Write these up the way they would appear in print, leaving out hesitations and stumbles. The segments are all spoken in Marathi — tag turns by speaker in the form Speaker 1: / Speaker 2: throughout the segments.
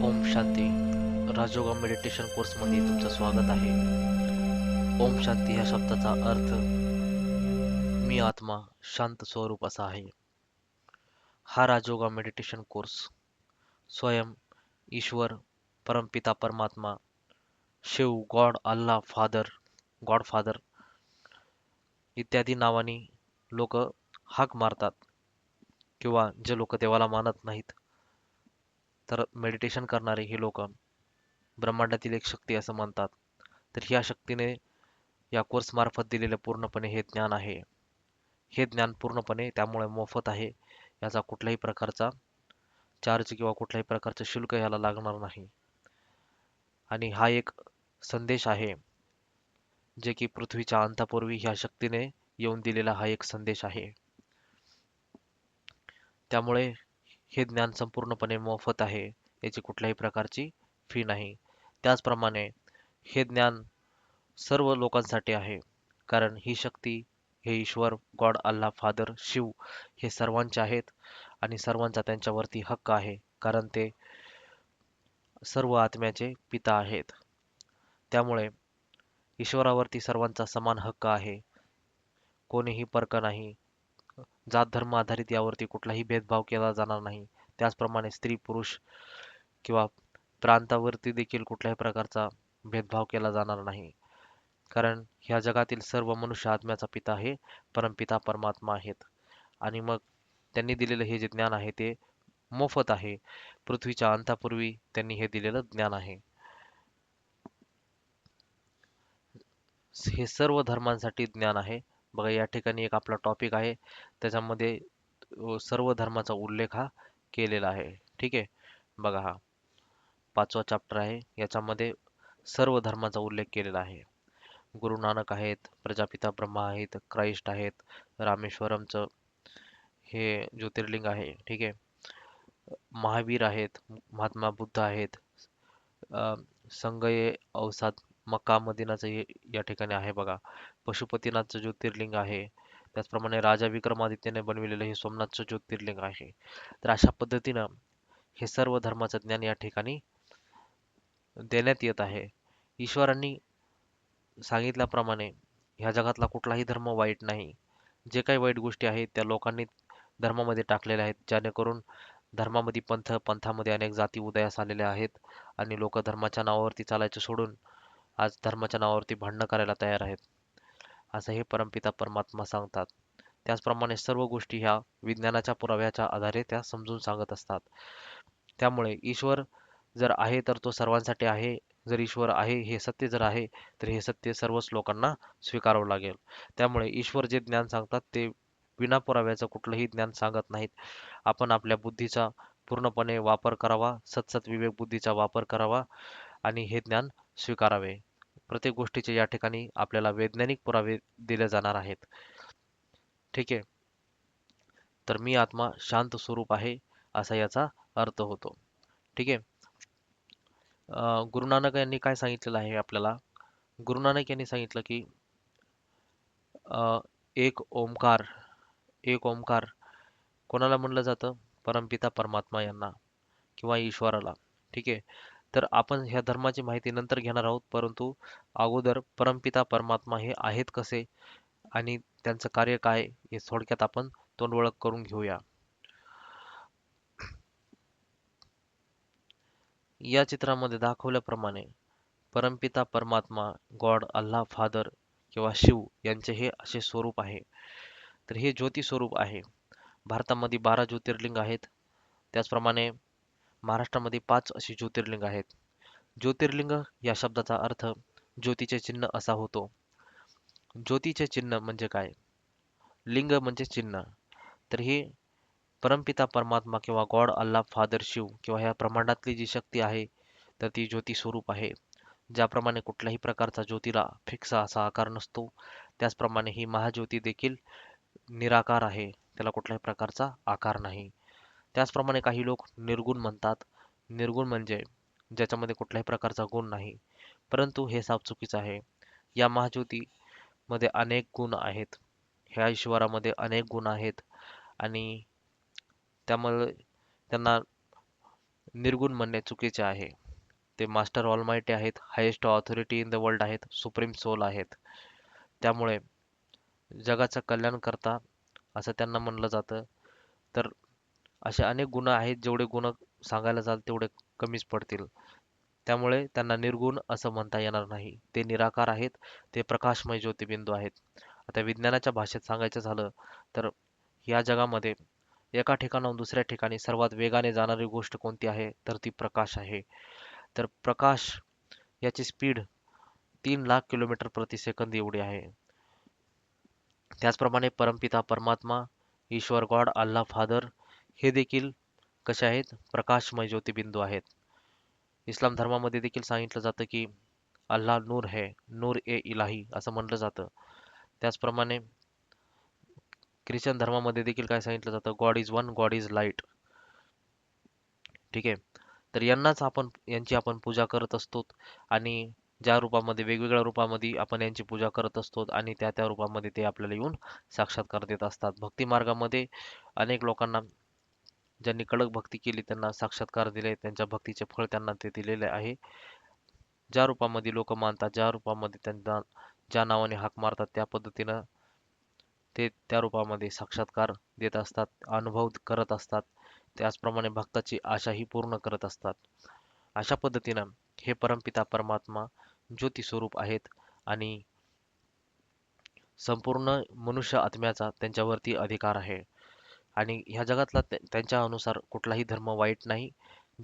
Speaker 1: ओम शांती. राजयोगा मेडिटेशन कोर्समध्ये तुमचं स्वागत आहे. ओम शांती ह्या शब्दाचा अर्थ मी आत्मा शांत स्वरूप असा आहे. हा राजयोगा मेडिटेशन कोर्स स्वयं ईश्वर, परमपिता परमात्मा, Shiva, God, Allah, God father इत्यादी नावांनी लोक हाक मारतात, किंवा जे लोक देवाला मानत नाहीत तर मेडिटेशन करणारे हे लोक ब्रह्मांडातील एक शक्ती असं म्हणतात. तर ह्या शक्तीने या कोर्स मार्फत दिलेले पूर्णपणे हे ज्ञान आहे. हे ज्ञान पूर्णपणे त्यामुळे मोफत आहे. याचा कुठल्याही प्रकारचा चार्ज किंवा कुठल्याही प्रकारचे शुल्क याला लागणार नाही. आणि हा एक संदेश आहे, जे की पृथ्वीच्या अंतापूर्वी ह्या शक्तीने येऊन दिलेला हा एक संदेश आहे. त्यामुळे हे ज्ञान संपूर्णपणे मोफत आहे. याची कुठल्याही प्रकारची फी नाही. त्याचप्रमाणे हे ज्ञान सर्व लोकांसाठी आहे, कारण ही शक्ती, हे ईश्वर, गॉड, अल्लाह, फादर, शिव हे सर्वांचे आहेत आणि सर्वांचा त्यांच्यावरती हक्क आहे, कारण ते सर्व आत्म्याचे पिता आहेत. त्यामुळे ईश्वरावरती सर्वांचा समान हक्क आहे. कोणीही परक नाही. जात धर्म आधारित यावरती कुठलाही भेदभाव केला जाणार नाही. त्याचप्रमाणे स्त्री पुरुष किंवा प्रांतावरती देखील कुठल्याही प्रकारचा भेदभाव केला जाणार नाही, कारण ह्या जगातील सर्व मनुष्य आत्म्याचा पिता हे परमपिता परमात्मा आहेत. आणि मग त्यांनी दिलेलं हे जे ज्ञान आहे ते मोफत आहे. पृथ्वीच्या अंतापूर्वी त्यांनी हे दिलेलं ज्ञान आहे. हे सर्व धर्मांसाठी ज्ञान आहे. बघा, या ठिकाणी एक आपला टॉपिक आहे, त्याच्यामध्ये सर्व धर्माचा उल्लेख हा केलेला आहे. ठीक आहे. बघा, हा 5वा चॅप्टर आहे. याच्यामध्ये सर्व धर्माचा उल्लेख केलेला आहे. गुरु नानक आहेत, प्रजापिता ब्रह्मा आहेत, क्राइस्ट आहेत, रामेश्वरमचं हे ज्योतिर्लिंग आहे. ठीक आहे. महावीर आहेत, महात्मा बुद्ध आहेत, संगये अवसाद मक्का मदिनाचं या ठिकाणी आहे. बघा, पशुपतीनाथचं ज्योतिर्लिंग आहे. त्याचप्रमाणे राजा विक्रमादित्यने बनविलेलं हे सोमनाथचं ज्योतिर्लिंग आहे. तर अशा पद्धतीनं हे सर्व धर्माचं ज्ञान या ठिकाणी देण्यात येत आहे. ईश्वरांनी सांगितल्याप्रमाणे ह्या जगातला कुठलाही धर्म वाईट नाही. जे काही वाईट गोष्टी आहेत त्या लोकांनी धर्मामध्ये टाकलेल्या आहेत, जेणेकरून धर्मामध्ये पंथामध्ये अनेक जाती उदयास आलेल्या आहेत आणि लोक धर्माच्या नावावरती चालायचं सोडून आज धर्माच्या नावावरती भांडणं करायला तयार आहेत, असं हे परमपिता परमात्मा सांगतात. त्याचप्रमाणे सर्व गोष्टी ह्या विज्ञानाच्या पुराव्याच्या आधारे त्या समजून सांगत असतात. त्यामुळे ईश्वर जर आहे तर तो सर्वांसाठी आहे. जर ईश्वर आहे, हे सत्य जर आहे, तर हे सत्य सर्वच लोकांना स्वीकारावं लागेल. त्यामुळे ईश्वर जे ज्ञान सांगतात ते विना पुराव्याचं कुठलंही ज्ञान सांगत नाहीत. आपण आपल्या बुद्धीचा पूर्णपणे वापर करावा, सतसत विवेक बुद्धीचा वापर करावा आणि हे ज्ञान स्वीकारावे. प्रत्येक गोष्टीचे या ठिकाणी आपल्याला वैज्ञानिक पुरावे दिले जाणार आहेत. ठीक आहे. तर मी आत्मा शांत स्वरूप आहे, असा याचा अर्थ होतो. ठीक आहे. गुरु नानक यांनी काय सांगितलेलं आहे आपल्याला? गुरु नानक यांनी सांगितलं की एक ओंकार, एक ओंकार कोणाला म्हणलं जातं? परमपिता परमात्मा यांना किंवा ईश्वराला. ठीक आहे. तर आपण ह्या धर्माची माहिती नंतर घेणार आहोत, परंतु अगोदर परमपिता परमात्मा हे आहेत कसे आणि त्यांचं कार्य काय हे थोडक्यात आपण तोंड ओळख करून घेऊया. या चित्रामध्ये दाखवल्याप्रमाणे परमपिता परमात्मा, गॉड, अल्लाह, फादर किंवा शिव यांचे हे असे स्वरूप आहे. तर हे ज्योती स्वरूप आहे. भारतामध्ये 12 ज्योतिर्लिंग आहेत. त्याचप्रमाणे महाराष्ट्रामध्ये 5 अशी ज्योतिर्लिंग आहेत. ज्योतिर्लिंग या शब्दाचा अर्थ ज्योतीचे चिन्ह असा होतो. ज्योतीचे चिन्ह म्हणजे काय? लिंग म्हणजे चिन्ह. तर हे परमपिता परमात्मा किंवा गॉड, अल्लाह, फादर, शिव किंवा ह्या ब्रह्मांडातली जी शक्ती आहे तर ती ज्योती स्वरूप आहे. ज्याप्रमाणे कुठल्याही प्रकारचा ज्योतीला फिक्स असा आकार नसतो, त्याचप्रमाणे ही महाज्योती देखील निराकार आहे. त्याला कुठल्याही प्रकारचा आकार नाही. त्याचप्रमाणे काही लोक निर्गुण म्हणतात. निर्गुण म्हणजे ज्याच्यामध्ये कुठल्याही प्रकारचा गुण नाही, परंतु हे साफ चुकीचं आहे. या महाज्योतीमध्ये अनेक गुण आहेत. ह्या ईश्वरामध्ये अनेक गुण आहेत आणि त्यामुळे त्यांना निर्गुण म्हणणे चुकीचे आहे. ते मास्टर ऑलमाइटी आहेत, highest authority in the world आहेत, सुप्रीम सोल आहेत. त्यामुळे जगाचं कल्याण करता असं त्यांना म्हणलं जातं. तर असे अनेक गुण आहेत, जेवढे गुण सांगायला जाल तेवढे कमीच पडतील. त्यामुळे त्यांना निर्गुण असं म्हणता येणार नाही. ते निराकार आहेत, ते प्रकाशमय ज्योतिबिंदू आहेत. आता विज्ञानाच्या भाषेत सांगायचं झालं तर या जगामध्ये एका ठिकाणाहून दुसऱ्या ठिकाणी सर्वात वेगाने जाणारी गोष्ट कोणती आहे, तर ती प्रकाश आहे. तर प्रकाश याची स्पीड 3 लाख किलोमीटर प्रति सेकंद एवढी आहे. त्याचप्रमाणे परमपिता परमात्मा, ईश्वर गॉड, अल्लाह फादर हे देखील कसे आहेत, प्रकाशमय ज्योतिबिंदू आहेत. इस्लाम धर्मामध्ये देखील सांगितलं जातं की अल्लाह नूर है, नूर ए इलाही असं म्हटलं जातं. त्याचप्रमाणे ख्रिश्चन धर्मामध्ये देखील काय सांगितलं जातं, God is one, God is light. ठीक आहे. तर यांची आपण पूजा करत असतो आणि ज्या रूपामध्ये वेगवेगळ्या रूपामध्ये आपण यांची पूजा करत असतो आणि त्या त्या रूपामध्ये ते आपल्याला येऊन साक्षात्कार देत असतात. भक्ती मार्गामध्ये अनेक लोकांना ज्यांनी कडक भक्ती केली त्यांना साक्षात्कार दिले, त्यांच्या भक्तीचे फळ त्यांना ते दिलेले आहे. ज्या रूपामध्ये लोक मानतात, ज्या रूपामध्ये त्यांना ज्या नावाने हाक मारतात त्या पद्धतीनं ते त्या रूपामध्ये साक्षात्कार देत असतात, अनुभव करत असतात. त्याचप्रमाणे भक्ताची आशाही पूर्ण करत असतात. अशा पद्धतीनं हे परमपिता परमात्मा ज्योती स्वरूप आहेत आणि संपूर्ण मनुष्य आत्म्याचा त्यांच्यावरती अधिकार आहे. आणि ह्या जगातला त्यांच्या अनुसार कुठलाही धर्म वाईट नाही.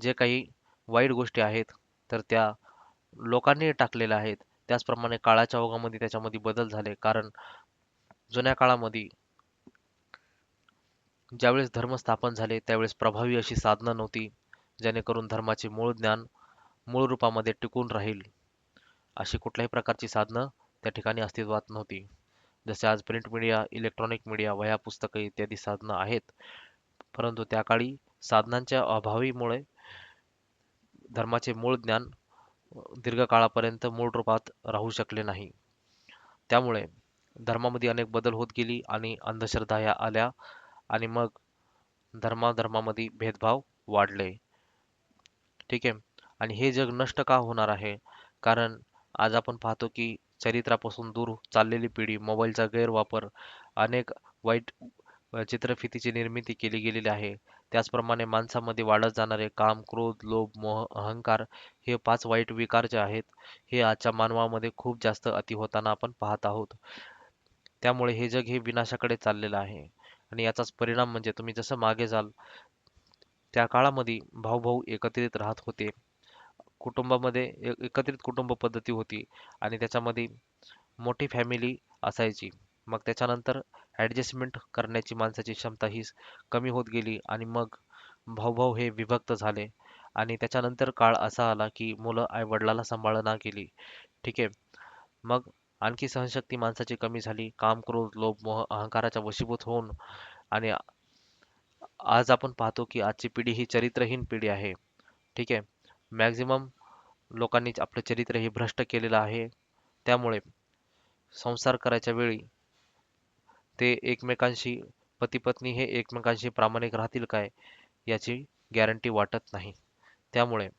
Speaker 1: जे काही वाईट गोष्टी आहेत तर त्या लोकांनी टाकलेल्या आहेत. त्याचप्रमाणे काळाच्या ओघामध्ये त्याच्यामध्ये बदल झाले. कारण जुन्या काळामध्ये ज्यावेळेस धर्म स्थापन झाले त्यावेळेस प्रभावी अशी साधनं नव्हती, जेणेकरून धर्माचे मूळ ज्ञान मूळ रूपामध्ये टिकून राहील अशी कुठल्याही प्रकारची साधनं त्या ठिकाणी अस्तित्वात नव्हती. जसे आज प्रिंट मीडिया, इलेक्ट्रॉनिक मीडिया, वह्या, पुस्तकं इत्यादी साधनं आहेत. परंतु त्या काळी साधनांच्या अभावीमुळे धर्माचे मूळ ज्ञान दीर्घकाळापर्यंत मूळ रूपात राहू शकले नाही. त्यामुळे धर्मामध्ये अनेक बदल होत गेली आणि अंधश्रद्धा ह्या आल्या आणि मग धर्माधर्मामध्ये भेदभाव वाढले. ठीक आहे. आणि हे जग नष्ट का होणार आहे? कारण आज आपण पाहतो की चरित्रापासून दूर चाललेली पिढी, मोबाईलचा गैरवापर, अनेक वाईट चित्रफितीची निर्मिती केली गेलेली आहे. त्याचप्रमाणे माणसामध्ये वाढत जाणारे काम, क्रोध, लोभ, मोह, अहंकार हे 5 वाईट विकार जे आहेत, हे आजच्या मानवामध्ये खूप जास्त अति होताना आपण पाहत आहोत. त्यामुळे हे जग हे विनाशाकडे चाललेलं आहे. आणि याचाच परिणाम म्हणजे तुम्ही जसं मागे जाल त्या काळामध्ये भाऊ-भाऊ एकत्रित राहत होते. कुटुंबामध्ये एकत्रित कुटुंब पद्धती होती आणि त्याच्यामध्ये मोठी फॅमिली असायची. मग त्याच्यानंतर ॲडजस्टमेंट करण्याची माणसाची क्षमता ही कमी होत गेली आणि मग भाऊ-भाऊ हे विभक्त झाले आणि त्याच्यानंतर काळ असा आला की मुलं आई-वडिलाला सांभाळना गेली. ठीक आहे. मग आणखी सहनशक्ती माणसाची कमी झाली. काम, क्रोध, लोभ, मोह, अहंकाराच्या वशीभूत होऊन आणि आज आपण पाहतो की आजची पिढी ही चरित्रहीन पिढी आहे. ठीक आहे. मॅक्झिमम लोकांनी आपलं चरित्र हे भ्रष्ट केलेलं आहे. त्यामुळे संसार करायच्या वेळी ते एकमेकांशी पती-पत्नी हे एकमेकांशी प्रामाणिक राहतील काय याची गॅरंटी वाटत नाही. त्यामुळे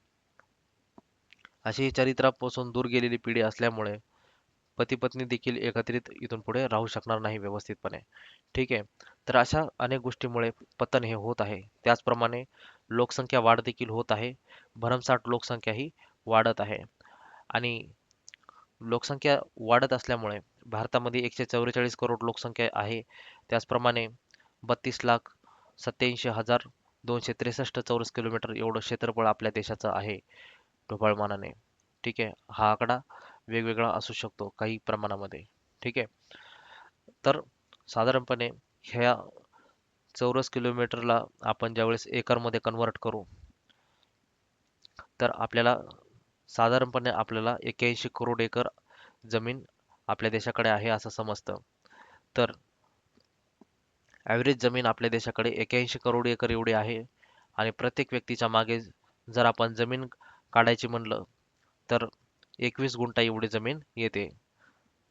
Speaker 1: अशी चरित्रापासून दूर गेलेली पिढी असल्यामुळे पती-पत्नी देखील एकत्रित इथून पुढे राहू शकणार नाही व्यवस्थितपणे. ठीक आहे. तर अशा अनेक गोष्टीमुळे पतन हे होत आहे. त्याचप्रमाणे लोकसंख्या वाढ देखील होत आहे. भरमसाठ लोकसंख्या ही वाढत आहे आणि लोकसंख्या वाढत असल्यामुळे भारतामध्ये 144 करोड लोकसंख्या आहे. त्याचप्रमाणे 32,87,263 चौरस किलोमीटर एवढं क्षेत्रफळ आपल्या देशाचं आहे ढोबळमानाने. ठीक आहे. हा आकडा वेगवेगळा असू शकतो काही प्रमाणामध्ये. ठीक आहे. तर साधारणपणे ह्या चौरस किलोमीटरला आपण ज्यावेळेस एकरमध्ये कन्वर्ट करू तर आपल्याला 81 करोड एकर जमीन आपल्या देशाकडे आहे असं समजतं. तर ॲव्हरेज जमीन आपल्या देशाकडे 81 करोड एकर एवढी आहे आणि प्रत्येक व्यक्तीच्या मागे जर आपण जमीन काढायची म्हणलं तर 21 गुंठा एवढी जमीन येते.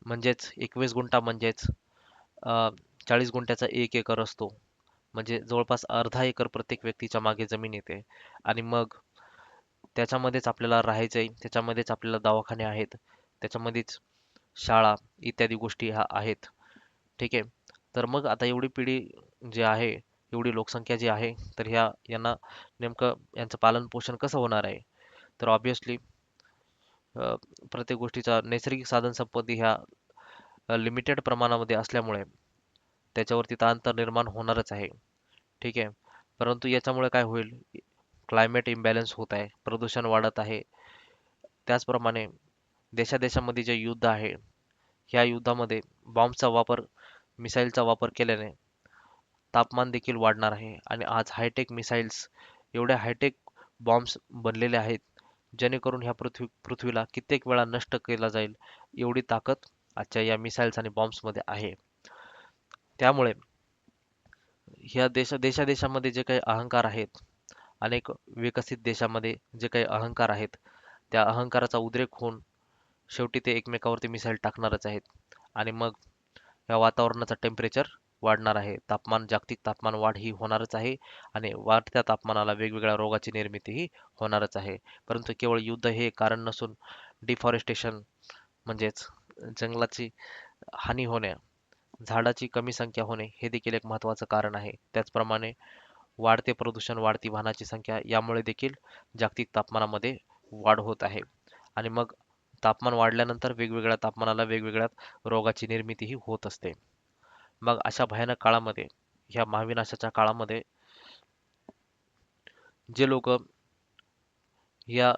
Speaker 1: म्हणजेच 21 गुंठा म्हणजेच 40 गुंठ्याचा 1 एकर असतो. म्हणजे जवळपास अर्धा एकर प्रत्येक व्यक्तीच्या मागे जमीन येते आणि मग त्याच्यामध्येच आपल्याला राहायचंय, त्याच्यामध्येच आपल्याला दवाखाने आहेत, त्याच्यामध्येच शाळा इत्यादी गोष्टी ह्या आहेत. ठीक आहे. तर मग आता एवढी पिढी जी आहे, एवढी लोकसंख्या जी आहे, तर यांना नेमकं यांचं पालन पोषण कसं होणार आहे? तर ऑब्विसली प्रत्येक गोष्टीचा नैसर्गिक साधन संपत्ती ह्या लिमिटेड प्रमाणामध्ये असल्यामुळे त्याच्यावरती ताणतण निर्माण होणारच आहे. ठीक आहे. परंतु याच्यामुळे काय होईल? क्लायमेट इम्बॅलन्स होत आहे, प्रदूषण वाढत आहे. त्याचप्रमाणे देशादेशामध्ये जे युद्ध आहे, ह्या युद्धामध्ये बॉम्बचा वापर, मिसाईलचा वापर केल्याने तापमान देखील वाढणार आहे. आणि आज हायटेक मिसाईल्स, एवढ्या हायटेक बॉम्ब्स बनलेले आहेत, जेणेकरून ह्या पृथ्वीला कित्येक वेळा नष्ट केला जाईल, एवढी ताकद आजच्या या मिसाईल्स आणि बॉम्ब्समध्ये आहे. त्यामुळे ह्या देशादेशामध्ये जे काही अहंकार आहेत, अनेक विकसित देशामध्ये जे काही अहंकार आहेत, त्या अहंकाराचा उद्रेक होऊन शेवटी ते एकमेकावरती मिसाईल टाकणारच आहेत. आणि मग या वातावरणाचं टेम्परेचर वाढणार आहे. जागतिक तापमान वाढ ही होणारच आहे. आणि वाढत्या तापमानाला वेगवेगळ्या रोगाची निर्मितीही होणारच आहे. परंतु केवळ युद्ध हे कारण नसून डिफॉरेस्टेशन म्हणजेच जंगलाची हानी होणे, झाडाची कमी संख्या होणे हे देखील एक महत्त्वाचं कारण आहे. त्याचप्रमाणे वाढते प्रदूषण, वाढती वाहनाची संख्या यामुळे देखील जागतिक तापमानामध्ये वाढ होत आहे. आणि मग तापमान वाढल्यानंतर वेगवेगळ्या तापमानाला वेगवेगळ्या रोगाची निर्मितीही होत असते. मग अशा भयानक काळामध्ये, ह्या महाविनाशाच्या काळामध्ये, जे लोक या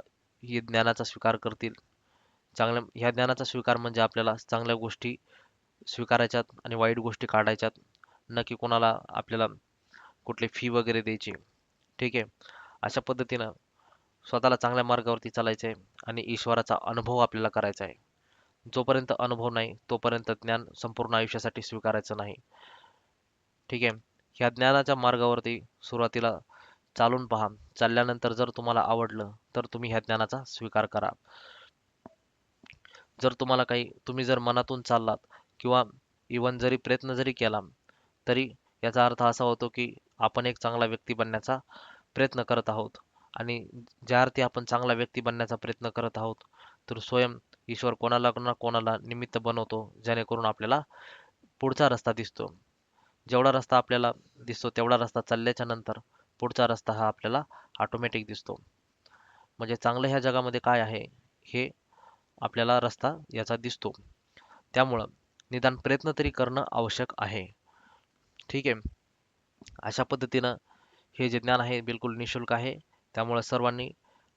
Speaker 1: ही ज्ञानाचा स्वीकार करतील, ह्या ज्ञानाचा स्वीकार म्हणजे आपल्याला चांगल्या गोष्टी स्वीकारायच्यात आणि वाईट गोष्टी काढायच्यात, न की कोणाला आपल्याला कुठली फी वगैरे द्यायची. ठीक आहे. अशा पद्धतीनं स्वतःला चांगल्या मार्गावरती चालायचं आहे आणि ईश्वराचा अनुभव आपल्याला करायचा आहे. जोपर्यंत अनुभव नाही तोपर्यंत ज्ञान संपूर्ण आयुष्यासाठी स्वीकारायचं नाही. ठीक आहे. ह्या ज्ञानाच्या मार्गावरती सुरुवातीला चालून पहा. चालल्यानंतर जर तुम्हाला आवडलं तर तुम्ही ह्या ज्ञानाचा स्वीकार करा. जर तुम्हाला तुम्ही जर मनातून चाललात किंवा इवन जरी प्रयत्न जरी केला, तरी याचा अर्थ असा होतो की आपण एक चांगला व्यक्ती बनण्याचा प्रयत्न करत आहोत. आणि ज्या अर्थी आपण चांगला व्यक्ती बनण्याचा प्रयत्न करत आहोत, तर स्वयं ईश्वर कोणाला ना कोणाला निमित्त बनवतो, जेणेकरून आपल्याला पुढचा रस्ता दिसतो. जेवढा रस्ता आपल्याला दिसतो तेवढा रस्ता चालल्याच्या नंतर पुढचा रस्ता हा आपल्याला ऑटोमॅटिक दिसतो. म्हणजे चांगलं ह्या जगामध्ये काय आहे हे आपल्याला रस्ता याचा दिसतो. त्यामुळं निदान प्रयत्न तरी करणं आवश्यक आहे. ठीक आहे. अशा पद्धतीनं हे जे ज्ञान आहे बिलकुल निशुल्क आहे. त्यामुळे सर्वांनी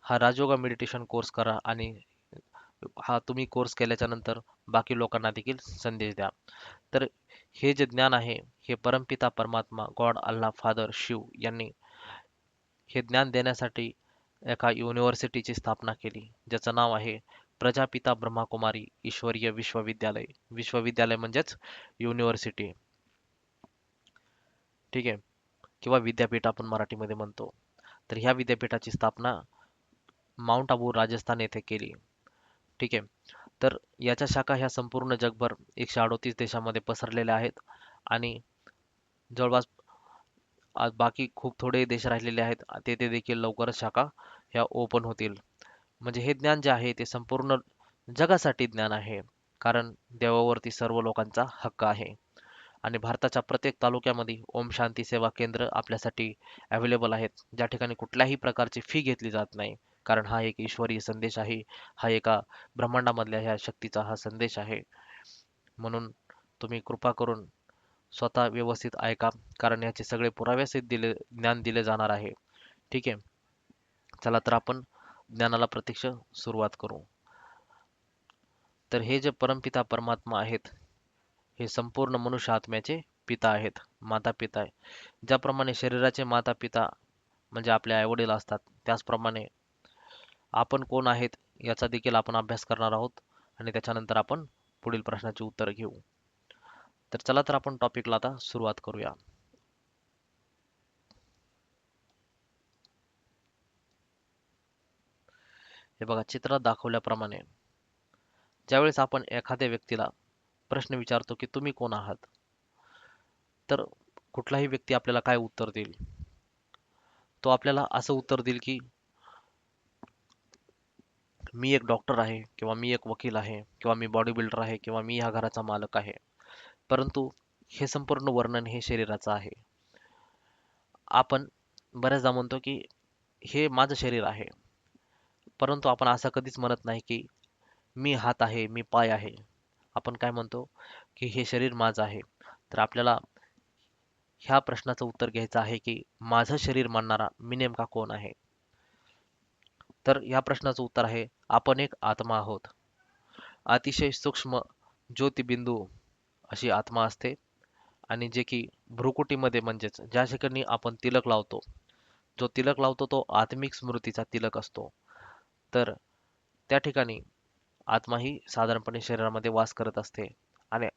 Speaker 1: हा राजयोगा मेडिटेशन कोर्स करा आणि हा तुम्ही कोर्स केल्याच्या नंतर बाकी लोकांना देखील संदेश द्या. तर हे जे ज्ञान आहे, हे परमपिता परमात्मा गॉड अल्लाह फादर शिव यांनी हे ज्ञान देण्यासाठी एका युनिव्हर्सिटीची स्थापना केली, ज्याचं नाव आहे प्रजापिता ब्रह्माकुमारी ईश्वरीय विश्वविद्यालय. विश्वविद्यालय म्हणजेच युनिव्हर्सिटी. ठीक आहे. किंवा विद्यापीठ आपण मराठीमध्ये म्हणतो. तर ह्या विद्यापीठाची स्थापना माउंट आबू राजस्थान येथे केली. ठीक आहे. तर याच्या शाखा ह्या संपूर्ण जगभर 138 देशामध्ये पसरलेल्या आहेत. आणि जवळपास बाकी खूप थोडे देश राहिलेले आहेत, तेथे देखील लवकरच शाखा ह्या ओपन होतील. म्हणजे हे ज्ञान जे आहे ते संपूर्ण जगासाठी ज्ञान आहे. कारण देवावरती सर्व लोकांचा हक्क आहे. आणि भारताच्या प्रत्येक तालुक्यामध्ये ओम शांती सेवा केंद्र आपल्यासाठी अवेलेबल आहेत, ज्या ठिकाणी कुठल्याही प्रकारची फी घेतली जात नाही. कारण हा एक ईश्वरी संदेश आहे, हा एका ब्रह्मांडामधल्या ह्या शक्तीचा हा संदेश आहे. म्हणून तुम्ही कृपा करून स्वतः व्यवस्थित ऐका, कारण याचे सगळे पुराव्यासहित ज्ञान दिले जाणार आहे. ठीक आहे. चला तर आपण ज्ञानाला प्रत्यक्ष सुरुवात करू. तर हे जे परमपिता परमात्मा आहेत, हे संपूर्ण मनुष्य आत्म्याचे पिता आहेत, माता पिता आहे. ज्याप्रमाणे शरीराचे माता पिता म्हणजे आपले आईवडील असतात, त्याचप्रमाणे आपण कोण आहेत याचा देखील आपण अभ्यास करणार आहोत. आणि त्याच्यानंतर आपण पुढील प्रश्नाची उत्तर घेऊ. तर चला तर आपण टॉपिकला आता सुरुवात करूया. हे बघा, चित्रात दाखवल्याप्रमाणे ज्यावेळेस आपण एखाद्या व्यक्तीला प्रश्न विचारतो की तुम्ही कोण आहात, तर कुठलाही व्यक्ती आपल्याला काय उत्तर देईल? तो आपल्याला असं उत्तर देईल की मी एक डॉक्टर आहे किंवा मी एक वकील आहे किंवा मी बॉडी बिल्डर आहे किंवा मी ह्या घराचा मालक आहे. परंतु हे संपूर्ण वर्णन हे शरीराचं आहे. आपण बऱ्याचदा म्हणतो की हे माझं शरीर आहे, परंतु आपण असं कधीच म्हणत नाही की मी हात आहे, मी पाय आहे. आपण काय म्हणतो की हे शरीर माझं आहे. तर आपल्याला ह्या प्रश्नाचं उत्तर घ्यायचं आहे की माझं शरीर मानणारा मी नेमका कोण आहे. तर ह्या प्रश्नाचं उत्तर आहे, आपण एक आत्मा आहोत. अतिशय सूक्ष्म ज्योतिबिंदू अशी आत्मा असते आणि जे की भ्रुकुटीमध्ये म्हणजेच ज्या ठिकाणी आपण तिलक लावतो, जो तिलक लावतो तो आत्मिक स्मृतीचा तिलक असतो. तर त्या ठिकाणी आत्मा ही साधारणपणे शरीरामध्ये वास करत असते. आणि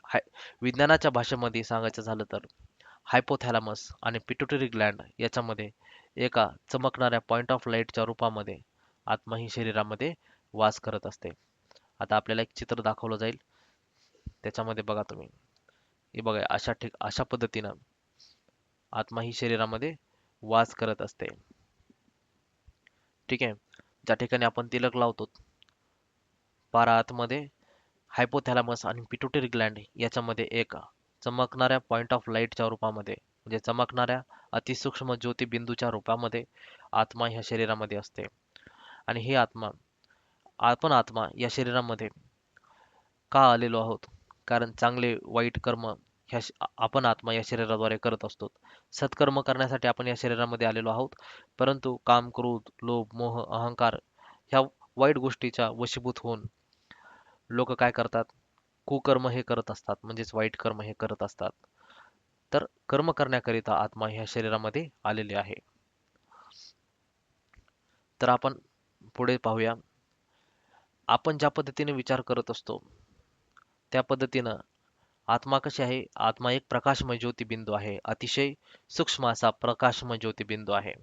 Speaker 1: विज्ञानाच्या भाषेमध्ये सांगायचं झालं तर हायपोथॅलॅमस आणि पिट्युटरी ग्लँड याच्यामध्ये एका चमकणाऱ्या पॉइंट ऑफ लाईटच्या रूपामध्ये आत्मा ही शरीरामध्ये वास करत असते. आता आपल्याला एक चित्र दाखवलं जाईल, त्याच्यामध्ये बघा तुम्ही. हे बघा, अशा पद्धतीनं आत्मा ही शरीरामध्ये वास करत असते. ठीक आहे. ज्या ठिकाणी आपण तिलक लावतो, पारा आतमध्ये हायपोथॅलॅमस आणि पिट्युटरी ग्लँड याच्यामध्ये एक चमकणाऱ्या पॉइंट ऑफ लाईटच्या रूपामध्ये म्हणजे चमकणाऱ्या अतिसूक्ष्म ज्योतिबिंदूच्या रूपामध्ये आत्मा ह्या शरीरामध्ये असते. आणि ही आपण आत्मा या शरीरामध्ये का आलेलो आहोत? कारण चांगले वाईट कर्म आपण आत्मा या शरीराद्वारे करत असतो. सत्कर्म करण्यासाठी आपण या शरीरामध्ये आलेलो आहोत. परंतु काम, क्रोध, लोभ, मोह, अहंकार ह्या वाईट गोष्टीच्या वशीभूत होऊन लोक काय करतात? कुकर्म हे करत असतात, म्हणजेच वाईट कर्म हे करत असतात. तर कर्म करण्याकरिता आत्मा ह्या शरीरामध्ये आलेली आहे. तर आपण पुढे पाहूया. आपण ज्या पद्धतीने विचार करत असतो त्या पद्धतीनं आत्मा कशी आहे? आत्मा एक प्रकाशमय ज्योतिबिंदू आहे. अतिशय सूक्ष्म असा प्रकाशमय ज्योतिबिंदू आहे.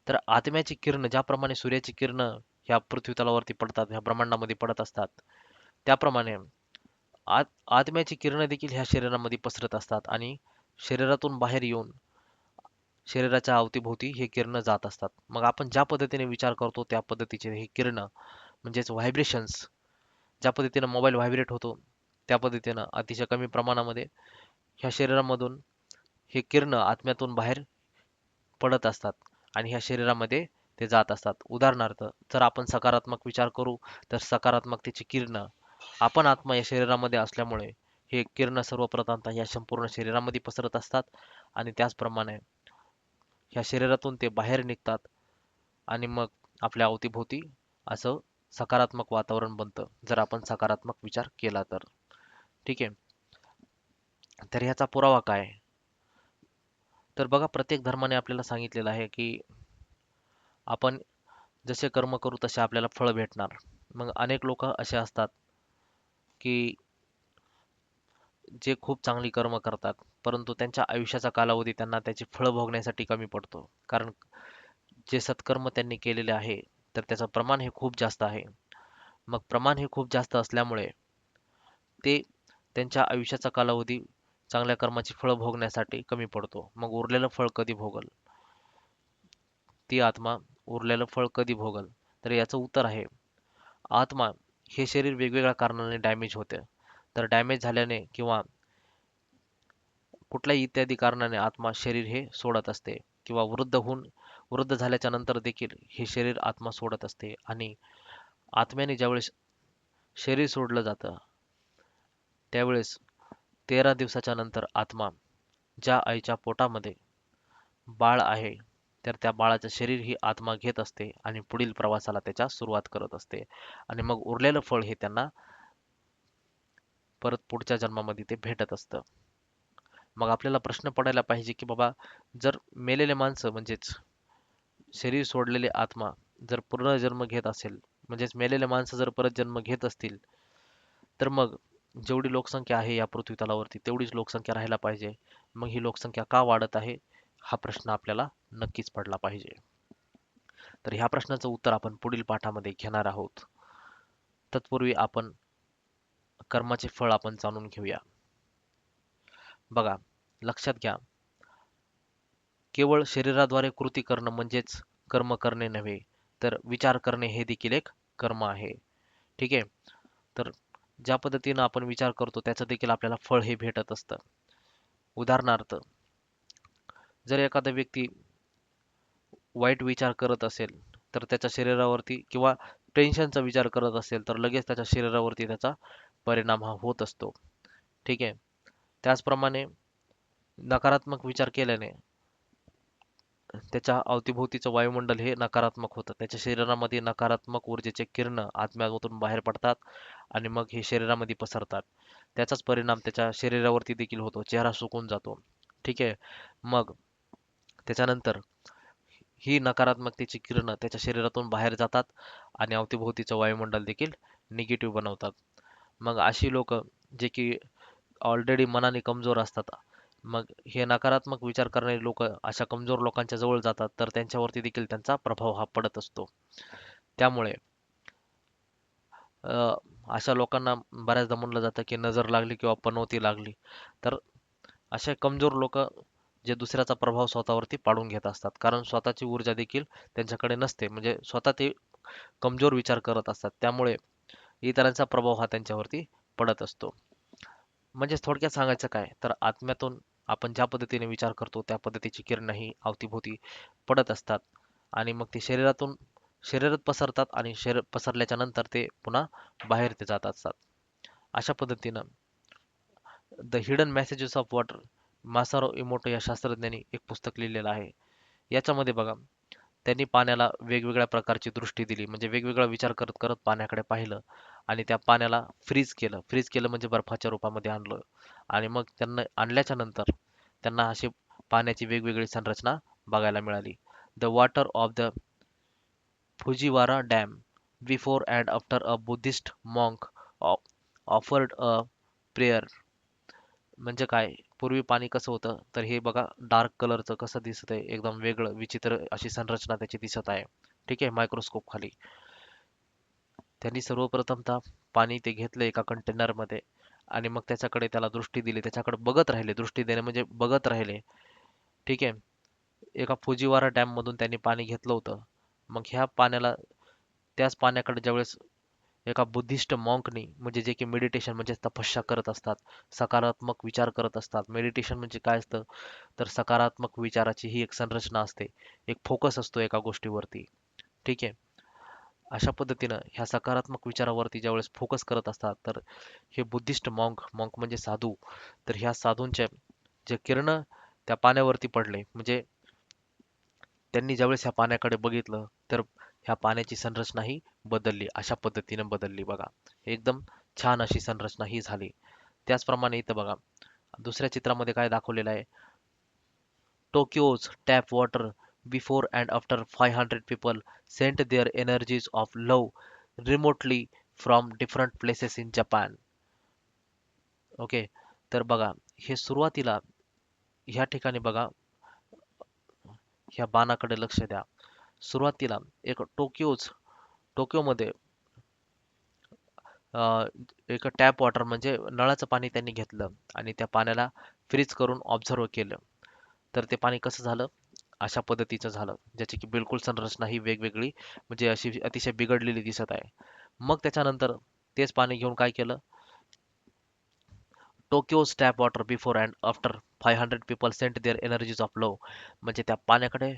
Speaker 1: तर आत्म्याची किरण ज्याप्रमाणे सूर्याची किरण ह्या पृथ्वीतलावरती पडतात, ह्या ब्रह्मांडामध्ये पडत असतात, त्याप्रमाणे आत्म्याची किरणं देखील ह्या शरीरामध्ये पसरत असतात आणि शरीरातून बाहेर येऊन शरीराच्या अवतीभोवती हे किरणं जात असतात. मग आपण ज्या पद्धतीने विचार करतो त्या पद्धतीचे हे किरणं म्हणजेच व्हायब्रेशन्स, ज्या पद्धतीनं मोबाईल व्हायब्रेट होतो त्या पद्धतीनं अतिशय कमी प्रमाणामध्ये ह्या शरीरामधून हे किरणं आत्म्यातून बाहेर पडत असतात आणि ह्या शरीरामध्ये ते जात असतात. उदाहरणार्थ, जर आपण सकारात्मक विचार करू तर सकारात्मकतेची किरणं आपण आत्मा या शरीरामध्ये असल्यामुळे हे किरणं सर्वप्रथमतः या संपूर्ण शरीरामध्ये पसरत असतात आणि त्याचप्रमाणे ह्या शरीरातून ते बाहेर निघतात आणि मग आपल्या अवतीभोवती असं सकारात्मक वातावरण बनतं, जर आपण सकारात्मक विचार केला तर. ठीक आहे. तर ह्याचा पुरावा काय? तर बघा, प्रत्येक धर्माने आपल्याला सांगितलेलं आहे की आपण जसे कर्म करू तसे आपल्याला फळ भेटणार. मग अनेक लोक असे असतात की जे खूप चांगली कर्म करतात, परंतु त्यांच्या आयुष्याचा कालावधी त्यांना त्याची फळं भोगण्यासाठी कमी पडतो. कारण जे सत्कर्म त्यांनी केलेले आहे, तर त्याचं प्रमाण हे खूप जास्त आहे. मग प्रमाण हे खूप जास्त असल्यामुळे ते त्यांच्या आयुष्याचा कालावधी चांगल्या कर्माची फळं भोगण्यासाठी कमी पडतो. मग उरलेलं फळ कधी भोगल? ती आत्मा उरलेलं फळ कधी भोगल? तर याचं उत्तर आहे, आत्मा हे शरीर वेगवेगळ्या कारणाने डॅमेज होते. तर डॅमेज झाल्याने किंवा कुठल्याही इत्यादी कारणाने आत्मा शरीर हे सोडत असते किंवा वृद्ध झाल्याच्या नंतर देखील हे शरीर आत्मा सोडत असते. आणि आत्म्याने ज्यावेळेस शरीर सोडलं जातं त्यावेळेस 13 दिवसाच्या नंतर आत्मा ज्या आईच्या पोटामध्ये बाळ आहे, तर त्या बाळाचं शरीर ही आत्मा घेत असते आणि पुढील प्रवासाला त्याच्या सुरुवात करत असते. आणि मग उरलेलं फळ हे त्यांना परत पुढच्या जन्मामध्ये ते भेटत असतं. मग आपल्याला प्रश्न पडायला पाहिजे की बाबा, जर मेलेले माणसं म्हणजेच शरीर सोडलेले आत्मा जर पुनर्जन्म घेत असेल, म्हणजेच मेलेले माणसं जर परत जन्म घेत असतील, तर मग जेवढी लोकसंख्या आहे या पृथ्वी तलावरती तेवढीच लोकसंख्या राहायला पाहिजे. मग ही लोकसंख्या का वाढत आहे? हा प्रश्न आपल्याला नक्कीच पडला पाहिजे. तर ह्या प्रश्नाचं उत्तर आपण पुढील पाठामध्ये घेणार आहोत. तत्पूर्वी आपण कर्माचे फळ आपण जाणून घेऊया. बघा, लक्षात घ्या, केवळ शरीराद्वारे कृती करणं म्हणजेच कर्म करणे नव्हे, तर विचार करणे हे देखील एक कर्म आहे. ठीक आहे. तर ज्या पद्धतीनं आपण विचार करतो त्याचं देखील आपल्याला फळ हे भेटत असतं. उदाहरणार्थ, जर एखादा व्यक्ती वाईट विचार करत असेल तर त्याच्या शरीरावरती, किंवा टेन्शनचा विचार करत असेल तर लगेच त्याच्या शरीरावरती त्याचा परिणाम हा होत असतो. ठीक आहे. त्याचप्रमाणे नकारात्मक विचार केल्याने त्याच्या अवतीभोवतीचं वायुमंडल हे नकारात्मक होतं. त्याच्या शरीरामध्ये नकारात्मक ऊर्जेचे किरण आत्म्यातून बाहेर पडतात आणि मग हे शरीरामध्ये पसरतात. त्याचाच परिणाम त्याच्या शरीरावरती देखील होतो. चेहरा सुकून जातो. ठीक आहे. मग त्याच्यानंतर ही नकारात्मकतेची किरणं त्याच्या शरीरातून बाहेर जातात आणि अवतीभोवतीचं वायुमंडल देखील निगेटिव्ह बनवतात. मग अशी लोक जे की ऑलरेडी मनाने कमजोर असतात, मग हे नकारात्मक विचार करणारे लोक अशा कमजोर लोकांच्या जवळ जातात तर त्यांच्यावरती देखील त्यांचा प्रभाव हा पडत असतो. त्यामुळे अ, अशा लोकांना बऱ्याचदा म्हणलं जातं की नजर लागली किंवा पनवती लागली. तर असे कमजोर लोक जे दुसऱ्याचा प्रभाव स्वतःवरती पाडून घेत असतात, कारण स्वतःची ऊर्जा देखील त्यांच्याकडे नसते, म्हणजे स्वतः ते कमजोर विचार करत असतात. त्यामुळे इतरांचा प्रभाव हा त्यांच्यावरती पडत असतो. म्हणजे थोडक्यात सांगायचं काय तर आत्म्यातून आपण ज्या पद्धतीने विचार करतो त्या पद्धतीची किरण ही अवतीभोवती पडत असतात आणि मग ते शरीरात पसरतात आणि शरीर पसरल्याच्या नंतर ते पुन्हा बाहेर ते जात असतात. अशा पद्धतीनं the hidden messages of water, Masaru Emoto या शास्त्रज्ञांनी एक पुस्तक लिहिलेलं आहे. याच्यामध्ये बघा, त्यांनी पाण्याला वेगवेगळ्या प्रकारची दृष्टी दिली, म्हणजे वेगवेगळा विचार करत करत पाण्याकडे पाहिलं आणि त्या पाण्याला फ्रीज केलं म्हणजे बर्फाच्या रूपामध्ये आणलं. आणि मग त्यांना आणल्याच्या नंतर त्यांना अशी पाण्याची वेगवेगळी संरचना बघायला मिळाली. The water of the Fujiwara dam before and after a Buddhist monk offered a prayer. म्हणजे काय, पूर्वी पाणी कसं होतं तर हे बघा, डार्क कलरचं कसं दिसत आहे, एकदम वेगळं विचित्र अशी संरचना त्याची दिसत आहे. ठीक आहे. मायक्रोस्कोप खाली त्यांनी सर्वप्रथमतः पाणी ते घेतलं एका कंटेनर मध्ये आणि मग त्याच्याकडे त्याला दृष्टी दिली, त्याच्याकडे बघत राहिले, दृष्टी देणे म्हणजे बघत राहिले. ठीक आहे. एका फुजिवारा डॅम मधून त्यांनी पाणी घेतलं होतं. मग ह्या पाण्याला, त्याच पाण्याकडे ज्यावेळेस एका बुद्धिस्ट मॉन्कनी, म्हणजे जे की मेडिटेशन म्हणजे तपस्या करत असतात, सकारात्मक विचार करत असतात. मेडिटेशन म्हणजे काय असतं तर सकारात्मक विचाराची ही एक संरचना असते, एक फोकस असतो एका गोष्टीवरती. ठीक आहे. अशा पद्धतीनं ह्या सकारात्मक विचारावरती ज्यावेळेस फोकस करत असतात तर हे बुद्धिस्ट मॉन्क मॉन्क म्हणजे साधू, तर ह्या साधूंच्या जे किरण त्या पाण्यावरती पडले, म्हणजे त्यांनी ज्यावेळेस ह्या पाण्याकडे बघितलं तर ह्या पाण्याची संरचना ही बदलली, अशा पद्धतीने बदलली बघा. एकदम छान अशी संरचना ही झाली. त्याचप्रमाणे इथं बघा, दुसऱ्या चित्रामध्ये काय दाखवलेलं आहे, Tokyo's tap water before and after 500 people sent their energies of love remotely from different places in Japan. Okay. तर बघा, हे सुरुवातीला ह्या ठिकाणी बघा, ह्या बाणाकडे लक्ष द्या. सुरुवातीला एक टोकियोमध्ये एक टॅप वॉटर म्हणजे नळाचं पाणी त्यांनी घेतलं आणि त्या पाण्याला फ्रीज करून ऑब्झर्व केलं. तर ते पाणी कसं झालं, अशा पद्धतीचं झालं, ज्याची की बिलकुल संरचना ही वेगवेगळी, म्हणजे अशी अतिशय बिघडलेली दिसत आहे. मग त्याच्यानंतर तेच पाणी घेऊन काय केलं, Tokyo's tap water before and after 500 people sent their energies of love, म्हणजे त्या पाण्याकडे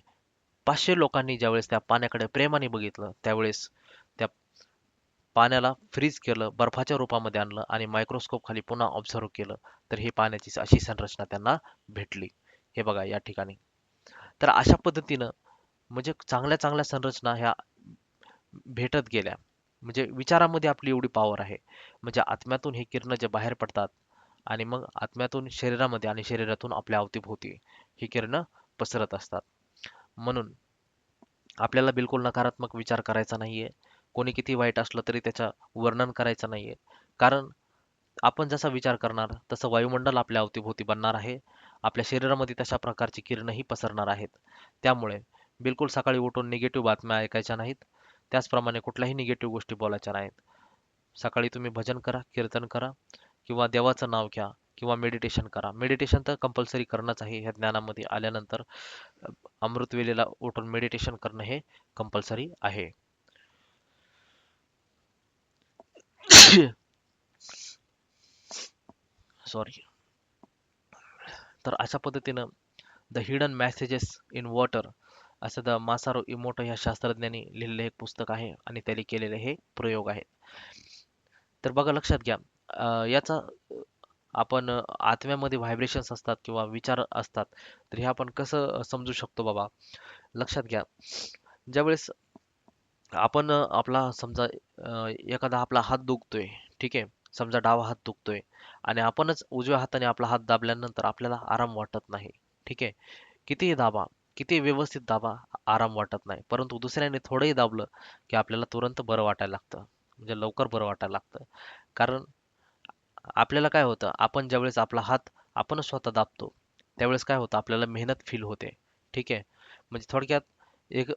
Speaker 1: 500 लोकांनी ज्यावेळेस त्या पाण्याकडे प्रेमाने बघितलं त्यावेळेस त्या पाण्याला फ्रीज केलं, बर्फाच्या रूपामध्ये आणलं आणि मायक्रोस्कोप खाली पुन्हा ऑब्झर्व केलं, तर ही पाण्याची अशी संरचना त्यांना भेटली. हे बघा या ठिकाणी. तर अशा पद्धतीनं म्हणजे चांगल्या चांगल्या संरचना ह्या भेटत गेल्या. म्हणजे विचारामध्ये आपली एवढी पॉवर आहे. म्हणजे आत्म्यातून हे किरण जे बाहेर पडतात आणि मग आत्म्यातून शरीरामध्ये आणि शरीरातून आपल्या अवतीभोवती ही किरण पसरत असतात. म्हणून आपल्याला बिलकुल नकारात्मक विचार करायचा नाहीये. कोणी किती वाईट असलं तरी त्याचं वर्णन करायचं नाहीये. कारण आपण जसा विचार करणार तसं वायुमंडल आपल्या अवतीभोवती बनणार आहे. आपल्या शरीरामध्ये तशा प्रकारची किरणंही पसरणार आहेत. त्यामुळे बिलकुल सकाळी उठून निगेटिव्ह बातम्या ऐकायच्या नाहीत. त्याचप्रमाणे कुठल्याही निगेटिव्ह गोष्टी बोलायच्या नाहीत. सकाळी तुम्ही भजन करा, कीर्तन करा किंवा देवाचं नाव घ्या किंवा मेडिटेशन करा. मेडिटेशन तर कंपल्सरी करणंच आहे. ह्या ज्ञानामध्ये आल्यानंतर अमृतवेलेला उठून मेडिटेशन करणं हे कंपल्सरी आहे. सॉरी. तर अशा पद्धतीनं the hidden messages in water असं द मासारो इमोटो ह्या शास्त्रज्ञांनी लिहिलेले एक पुस्तक आहे आणि त्यांनी केलेले हे प्रयोग आहेत. तर बघा लक्षात घ्या, याचा आपण आत्म्यामध्ये व्हायब्रेशन्स असतात किंवा विचार असतात, तर हे आपण कसं समजू शकतो बाबा. लक्षात घ्या, ज्यावेळेस आपण आपला समजा एखादा आपला हात दुखतोय, ठीक आहे, समजा डावा हात दुखतोय आणि आपणच उजव्या हाताने आपला हात दाबल्यानंतर आपल्याला आराम वाटत नाही, ठीक आहे. कितीही दाबा, किती व्यवस्थित दाबा, आराम वाटत नाही. परंतु दुसऱ्याने थोडंही दाबलं की आपल्याला तुरंत बरं वाटायला लागतं, म्हणजे लवकर बरं वाटायला लागतं. कारण आपल्याला काय होतं, आपण ज्यावेळेस आपला हात आपणच स्वतः दाबतो, त्यावेळेस काय होतं, आपल्याला मेहनत फील होते, ठीक आहे. म्हणजे थोडक्यात एक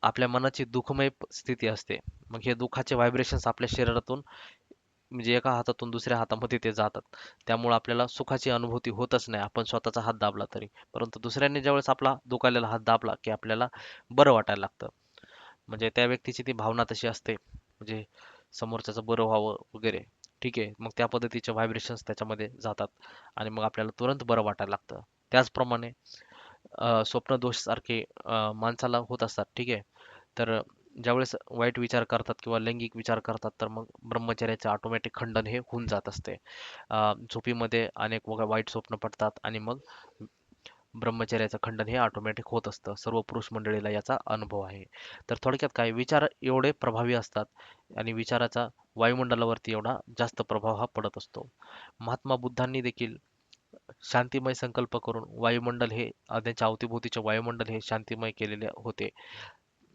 Speaker 1: आपल्या मनाची दुःखमय स्थिती असते. मग हे दुःखाचे व्हायब्रेशन्स आपल्या शरीरातून, म्हणजे एका हातातून दुसऱ्या हातामध्ये ते जातात. त्यामुळे आपल्याला सुखाची अनुभूती होतच नाही, आपण स्वतःचा हात दाबला तरी. परंतु दुसऱ्याने ज्यावेळेस आपला दुखायलेला हात दाबला की आपल्याला बरं वाटायला लागतं. म्हणजे त्या व्यक्तीची ती भावना तशी असते, म्हणजे समोरच्याचं बरं व्हावं वगैरे, ठीक आहे. मग त्या पद्धतीचे व्हायब्रेशन्स त्याच्यामध्ये जातात आणि मग आपल्याला तुरंत बरं वाटायला लागतं. त्याचप्रमाणे स्वप्नदोष सारखे माणसाला होत असतात, ठीक आहे. तर ज्यावेळेस वाईट विचार करतात किंवा लैंगिक विचार करतात, तर मग ब्रह्मचर्याचे ऑटोमॅटिक खंडन हे होऊन जात असते. झोपीमध्ये अनेक वाईट स्वप्न पडतात आणि मग ब्रह्मचर्याचं खंडन हे ऑटोमॅटिक होत असतं. सर्व पुरुष मंडळीला याचा अनुभव आहे. तर थोडक्यात काय, विचार एवढे प्रभावी असतात आणि विचाराचा वायुमंडलावरती एवढा जास्त प्रभाव हा पडत असतो. महात्मा बुद्धांनी देखील शांतिमय संकल्प करून वायुमंडल हे त्यांच्या अवतीभोवतीचे वायुमंडल हे शांतिमय केलेले होते.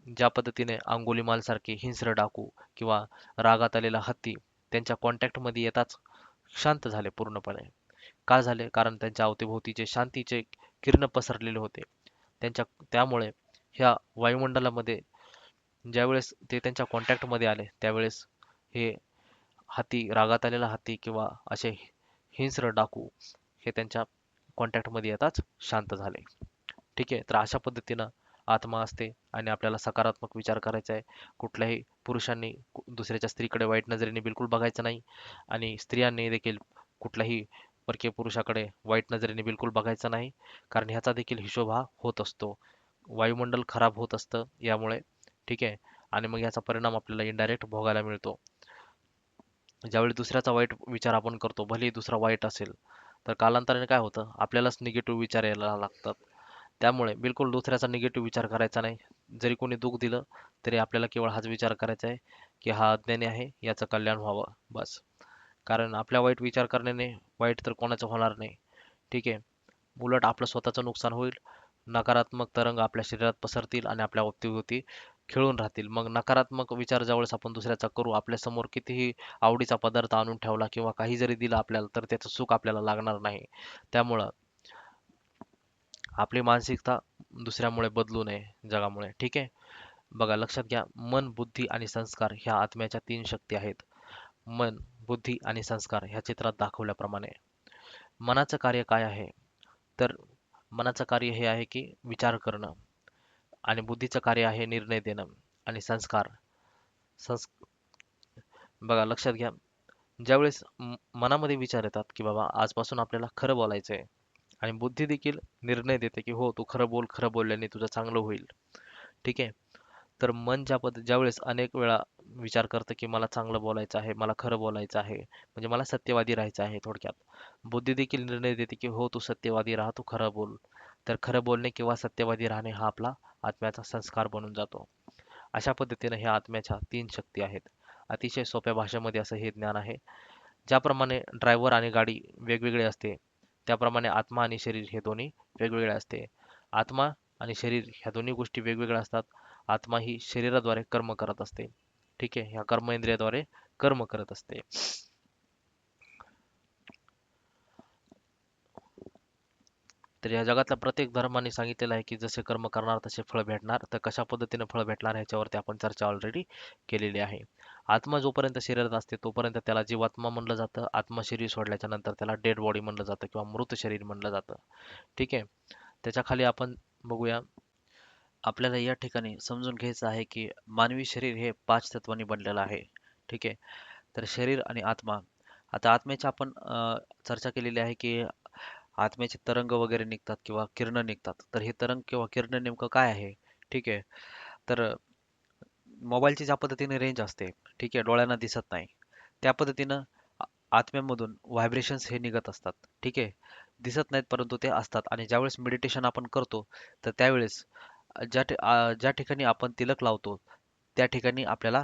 Speaker 1: ज्या पद्धतीने अंगुलीमाल सारखे हिंस्र डाकू किंवा रागात आलेला हत्ती त्यांच्या कॉन्टॅक्ट मध्ये येताच शांत झाले पूर्णपणे. का झाले? कारण त्यांच्या अवतीभोवतीचे शांतीचे किरण पसरलेले होते. त्यामुळे ह्या वायुमंडलामध्ये ज्यावेळेस ते त्यांच्या कॉन्टॅक्ट मध्ये आले, त्यावेळेस हे हत्ती, रागात आलेला हत्ती किंवा असे हिंस्र डाकू हे त्यांच्या कॉन्टॅक्ट मध्ये येताच शांत झाले. ठीक आहे. तर अशा पद्धतीनं आत्मा असते आणि आपल्याला सकारात्मक विचार करायचा आहे. कुठल्याही पुरुषांनी दुसऱ्याच्या स्त्रीकडे वाईट नजरेने बिलकुल बघायचं नाही आणि स्त्रियांनी देखील कुठल्याही परकीय पुरुषाकडे वाईट नजरेने बिलकुल बघायचं नाही, कारण ह्याचा देखील हिशोब हा होत असतो. वायुमंडल खराब होत असतं यामुळे, ठीक आहे. आणि मग याचा परिणाम आपल्याला इनडायरेक्ट भोगायला मिळतो. ज्यावेळी दुसऱ्याचा वाईट विचार आपण करतो, भलेही दुसरा वाईट असेल, तर कालांतराने काय होतं, आपल्यालाच निगेटिव्ह विचार यायला लागतात. त्यामुळे बिलकुल दुसऱ्याचा निगेटिव्ह विचार करायचा नाही. जरी कोणी दुःख दिलं तरी आपल्याला केवळ हाच विचार करायचा आहे की हा अज्ञानी आहे, याचं कल्याण व्हावं, बस. कारण आपल्या वाईट विचार करण्याने वाईट तर कोणाचं होणार नाही, ठीक आहे. उलट आपलं स्वतःचं नुकसान होईल. नकारात्मक तरंग आपल्या शरीरात पसरतील आणि आपल्या अवतीभोवती खेळून राहतील. मग नकारात्मक विचार ज्यावेळेस आपण दुसऱ्याचा करू, आपल्या समोर कितीही आवडीचा पदार्थ आणून ठेवला किंवा काही जरी दिलं आपल्याला, तर त्याचं सुख आपल्याला लागणार नाही. त्यामुळं आपली मानसिकता दुसऱ्यामुळे बदलू नये, जगामुळे, ठीक आहे. बघा लक्षात घ्या, मन, बुद्धी आणि संस्कार ह्या आत्म्याच्या तीन शक्ती आहेत. मन, बुद्धी आणि संस्कार ह्या चित्रात दाखवल्याप्रमाणे मनाचं कार्य काय आहे, तर मनाचं कार्य हे आहे की विचार करणं, आणि बुद्धीचं कार्य आहे निर्णय देणं, आणि संस बघा लक्षात घ्या, ज्यावेळेस मनामध्ये विचार येतात की बाबा आजपासून आपल्याला खरं बोलायचं आहे, आणि बुद्धी देखील निर्णय देते की हो तू खरं बोल, खरं बोलल्याने तुझं चांगलं होईल, ठीक आहे. तर मन ज्यावेळेस अनेक वेळा विचार करतं की मला चांगलं बोलायचं आहे, मला खरं बोलायचं आहे, म्हणजे मला सत्यवादी राहायचं आहे थोडक्यात. बुद्धी देखील निर्णय देते की हो तू सत्यवादी राहा, तू खरं बोल. तर खरं बोलणे किंवा सत्यवादी राहणे हा आपला आत्म्याचा संस्कार बनून जातो. अशा पद्धतीने ह्या आत्म्याच्या तीन शक्ती आहेत. अतिशय सोप्या भाषेमध्ये असं हे ज्ञान आहे. ज्याप्रमाणे ड्रायव्हर आणि गाडी वेगवेगळे असते, त्याप्रमाणे आत्मा आणि शरीर हे दोन्ही वेगवेगळे असते. आत्मा आणि शरीर ह्या दोन्ही गोष्टी वेगवेगळ्या असतात. आत्मा ही शरीराद्वारे कर्म करत असते, ठीक आहे, ह्या कर्मेंद्रियाद्वारे कर्म करत असते. तर या जगातल्या प्रत्येक धर्माने सांगितलेलं आहे की जसे कर्म करणार तसे फळ भेटणार. तर कशा पद्धतीने फळ भेटणार ह्याच्यावरती आपण चर्चा ऑलरेडी केलेली आहे. आत्मा जोपर्यंत शरीरात असते तोपर्यंत त्याला जीवात्मा म्हणलं जातं. आत्मा शरीर सोडल्याच्या नंतर त्याला डेड बॉडी म्हणलं जातं किंवा मृत शरीर म्हणलं जातं, ठीक आहे. त्याच्या खाली आपण बघूया. आपल्याला या ठिकाणी समजून घ्यायचं आहे की मानवी शरीर हे 5 तत्वांनी बनलेलं आहे, ठीक आहे. तर शरीर आणि आत्मा. आता आत्म्याची आपण चर्चा केलेली आहे की आत्म्याचे तरंग वगैरे निघतात किंवा किरणं निघतात. तर हे तरंग किंवा किरणं नेमकं काय आहे? ठीक आहे. तर मोबाईलची ज्या पद्धतीने रेंज असते, ठीक आहे, डोळ्यांना दिसत नाही. त्या पद्धतीनं आत्म्यामधून व्हायब्रेशन्स हे निघत असतात. ठीक आहे. दिसत नाहीत परंतु ते असतात आणि ज्यावेळेस मेडिटेशन आपण करतो, तर त्यावेळेस ज्या ठिकाणी आपण तिलक लावतो, त्या ठिकाणी आपल्याला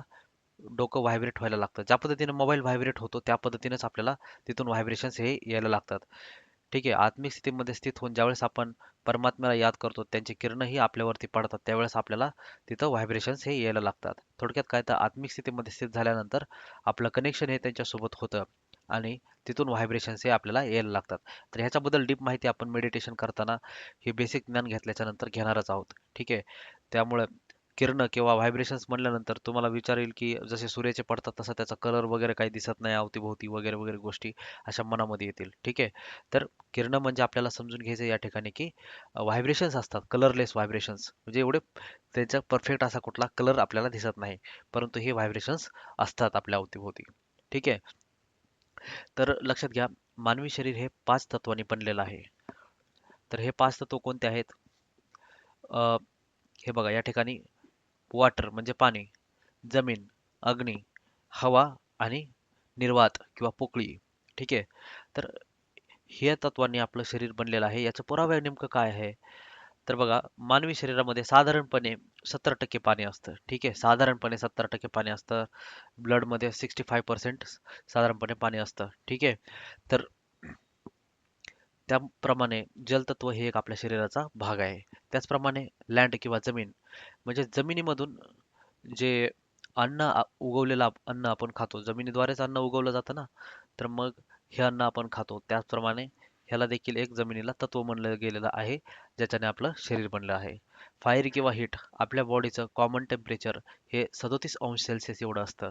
Speaker 1: डोकं व्हायब्रेट व्हायला लागतं. ज्या पद्धतीने मोबाईल व्हायब्रेट होतो, त्या पद्धतीनेच आपल्याला तिथून व्हायब्रेशन्स हे यायला लागतात. ठीक आहे. आत्मिक स्थितीमध्ये स्थित होऊन ज्यावेळेस आपण परमात्म्याला याद करतो, त्यांची किरणंही आपल्यावरती पडतात, त्यावेळेस आपल्याला तिथं व्हायब्रेशन्स हे यायला लागतात. थोडक्यात काय तर आत्मिक स्थितीमध्ये स्थित झाल्यानंतर आपलं कनेक्शन हे त्यांच्यासोबत होतं आणि तिथून व्हायब्रेशन्स हे आपल्याला यायला लागतात. तर ह्याच्याबद्दल डीप माहिती आपण मेडिटेशन करताना हे बेसिक ज्ञान घेतल्याच्या नंतर घेणारच आहोत. ठीक आहे. त्यामुळे किरणं किंवा व्हायब्रेशन्स म्हटल्यानंतर तुम्हाला विचार येईल की जसे सूर्याचे पडतात तसा त्याचा कलर वगैरे काही दिसत नाही अवतीभोवती वगैरे वगैरे गोष्टी अशा मनामध्ये येतील. ठीक आहे. तर किरणं म्हणजे आपल्याला समजून घ्यायचं या ठिकाणी की व्हायब्रेशन्स असतात, कलरलेस व्हायब्रेशन्स, म्हणजे एवढे त्याचा परफेक्ट असा कुठला कलर आपल्याला दिसत नाही, परंतु हे व्हायब्रेशन्स असतात आपल्या अवतीभोवती. ठीक आहे. तर लक्षात घ्या, मानवी शरीर हे 5 तत्वांनी बनलेलं आहे. तर हे 5 तत्व कोणते आहेत? अ, हे बघा या ठिकाणी वॉटर म्हणजे पाणी, जमीन, अग्नी, हवा आणि निर्वात किंवा पोकळी. ठीक आहे. तर ह्या तत्वांनी आपलं शरीर बनलेलं आहे. याचं पुरावे नेमकं काय आहे? तर बघा, मानवी शरीरामध्ये साधारणपणे 70% पाणी असतं. ठीक आहे. साधारणपणे 70% पाणी असतं. ब्लडमध्ये 65% साधारणपणे पाणी असतं. ठीक आहे. तर त्याप्रमाणे जलतत्व हे एक आपल्या शरीराचा भाग आहे. त्याचप्रमाणे लँड किंवा जमीन म्हणजे जमिनीमधून जे उगवलेलं अन्न आपण खातो, जमिनीद्वारेच अन्न उगवलं जातं ना, तर मग हे अन्न आपण खातो. त्याचप्रमाणे ह्याला देखील एक जमिनीला तत्व म्हणलं गेलेलं आहे, ज्याच्याने आपलं शरीर बनलं आहे. फायर किंवा हीट आपल्या बॉडीचं कॉमन टेम्परेचर हे 37 अंश सेल्सिअस एवढं असतं.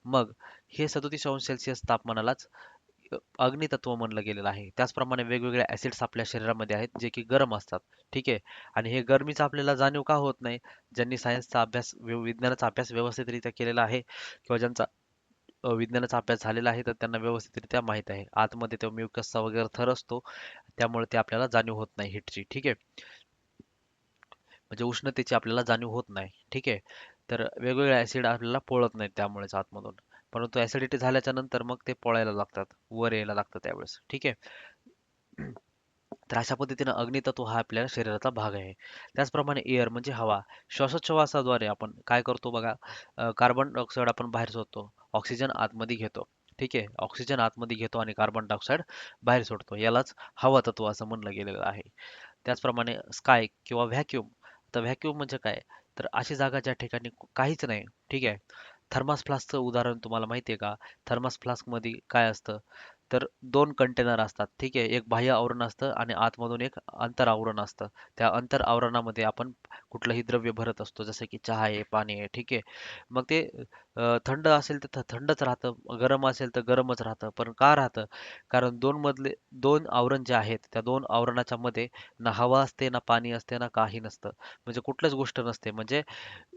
Speaker 1: मग हे 37 अंश सेल्सिअस तापमानालाच अग्नितत्व म्हणलं गेलेलं आहे. त्याचप्रमाणे वेगवेगळे ऍसिड्स आपल्या शरीरामध्ये आहेत, जे की गरम असतात. ठीक आहे. आणि हे गरमीचा आपल्याला जाणीव का होत नाही? ज्यांनी सायन्सचा अभ्यास, विज्ञानाचा अभ्यास व्यवस्थितरित्या केलेला आहे किंवा ज्यांचा विज्ञानाचा अभ्यास झालेला आहे, तर त्यांना व्यवस्थितरित्या माहीत आहे. आतमध्ये तो म्युकसचा वगैरे थर असतो, त्यामुळे ते आपल्याला जाणीव होत नाही हीटची. ठीक आहे. म्हणजे उष्णतेची आपल्याला जाणीव होत नाही. ठीक आहे. तर वेगवेगळे ऍसिड आपल्याला पोळत नाहीत त्यामुळेच आतमधून. परंतु ऍसिडिटी झाल्याच्या नंतर मग ते पोळायला लागतात, वर यायला लागतं त्यावेळेस. ठीक आहे. तर अशा पद्धतीनं अग्नितत्व हा आपल्या शरीराचा भाग आहे. त्याचप्रमाणे एअर म्हणजे हवा. श्वासोच्छवासाद्वारे आपण काय करतो बघा, कार्बन डायऑक्साईड आपण बाहेर सोडतो, ऑक्सिजन आतमध्ये घेतो. ठीक आहे. ऑक्सिजन आतमध्ये घेतो आणि कार्बन डायऑक्साईड बाहेर सोडतो. यालाच हवा तत्व असं म्हणलं गेलेलं आहे. त्याचप्रमाणे स्काय किंवा व्हॅक्यूम. तर व्हॅक्यूम म्हणजे काय? तर अशी जागा ज्या ठिकाणी काहीच नाही. ठीक आहे. थर्मास फ्लास्कचं उदाहरण तुम्हाला माहिती आहे का? थर्मास फ्लास्कमध्ये काय असतं? तर 2 कंटेनर असतात. ठीक आहे. एक बाह्य आवरण असतं आणि आतमधून एक अंतर आवरण असतं. त्या अंतर आवरणामध्ये आपण कुठलंही द्रव्य भरत असतो. जसं की चहा आहे, पाणी आहे. ठीक आहे. मग ते थंड असेल तर थंडच राहतं, गरम असेल तर गरमच राहतं. पण का राहतं? कारण 2 आवरण जे आहेत, त्या 2 आवरणाच्या मध्ये ना हवा असते, ना पाणी असते, ना काही नसतं. म्हणजे कुठलीच गोष्ट नसते. म्हणजे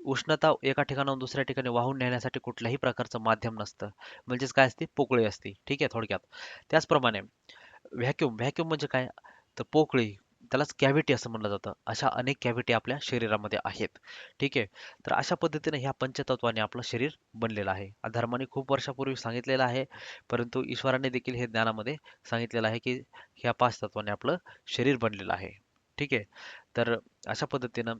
Speaker 1: उष्णता एका ठिकाणाहून दुसऱ्या ठिकाणी वाहून नेण्यासाठी कुठल्याही प्रकारचं माध्यम नसतं. म्हणजेच काय असते? पोकळी असते. ठीक आहे थोडक्यात. त्याचप्रमाणे व्हॅक्यूम म्हणजे काय? तर पोकळी. त्यालाच कॅव्हिटी असं म्हणलं जातं. अशा अनेक कॅव्हिटी आपल्या शरीरामध्ये आहेत. ठीक आहे. तर अशा पद्धतीने ह्या पंचतत्वाने आपलं शरीर बनलेलं आहे. धर्माने खूप वर्षापूर्वी सांगितलेलं आहे, परंतु ईश्वराने देखील हे ज्ञानामध्ये सांगितलेलं आहे, की ह्या 5 तत्वाने आपलं शरीर बनलेलं आहे. ठीक आहे. तर अशा पद्धतीनं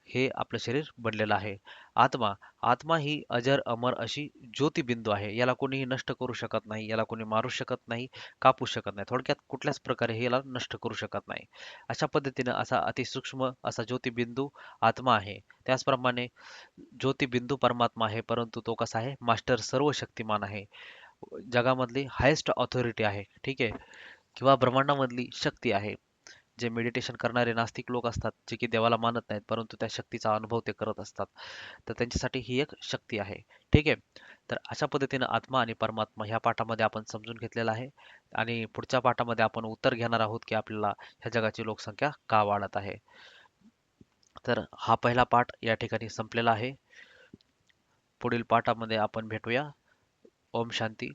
Speaker 1: हे आपलं शरीर बनलेलं आहे. आत्मा, आत्मा ही अजर अमर अशी ज्योतिबिंदू आहे. याला कोणीही नष्ट करू शकत नाही. याला कोणी मारू शकत नाही, कापू शकत नाही. थोडक्यात कुठल्याच प्रकारे हे याला नष्ट करू शकत नाही. अशा पद्धतीनं असा अतिसूक्ष्म असा ज्योतिबिंदू आत्मा आहे. त्याचप्रमाणे ज्योतिबिंदू परमात्मा आहे, परंतु तो कसा आहे? मास्टर सर्वशक्तिमान आहे. जगामधली हायेस्ट ऑथॉरिटी आहे. ठीक आहे. किंवा ब्रह्मांडामधली शक्ती आहे. जे मेडिटेशन करणारे नास्तिक लोक असतात, जे की देवाला मानत नाहीत, परंतु त्या शक्तीचा अनुभव ते करत असतात. तर त्यांच्यासाठी ही एक शक्ती आहे. ठीक आहे. तर अशा पद्धतीनं आत्मा आणि परमात्मा ह्या पाठामध्ये आपण समजून घेतलेला आहे आणि पुढच्या पाठामध्ये आपण उत्तर घेणार आहोत, की आपल्याला ह्या जगाची लोकसंख्या का वाढत आहे. तर हा पहिला पाठ या ठिकाणी संपलेला आहे. पुढील पाठामध्ये आपण भेटूया. ओम शांती.